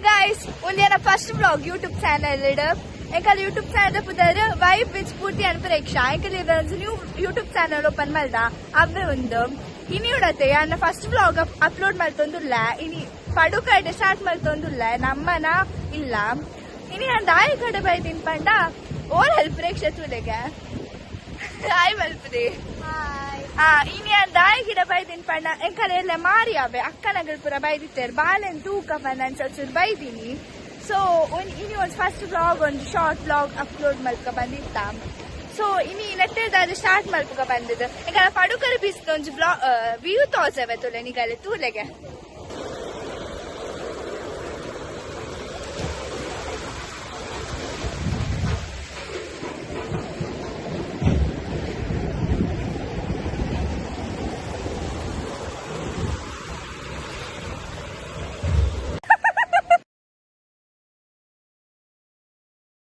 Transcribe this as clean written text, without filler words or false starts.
guys, undiana first vlog YouTube channel idu. Ekal YouTube channel pudare Vibe with Spurti and Preksha. Ekal idu new YouTube channel open malda. Avve undu. Ini udate anna first vlog upload maltondulla. Ini paduka ide start maltondulla. Nammana illa. Ini an dai kade baidin panda. All help Preksha tulega. Hi Malpade. Hi. Ini an dai kide baidin panda. Ekal elle Mariave akkanagal pura baiditer. Balen tooka panan chachur baidini. So, ini ಒಂದು first vlog ಒಂದು short vlog upload ಮಲ್ಕ ಬಂದಿತ್ತ. So ಇನಿ ನೆಟ್ಟದ start ಮಲ್ಪಗ ಬಂದಿದ್ದು. ಈಗ ಪಡುಕರ ಬೀಸ್ದ ಒಂದು view ತೋರ್ಸವೆ ತುಲೆ ನಿಗಲೆ ತೂಲೆಗೆ.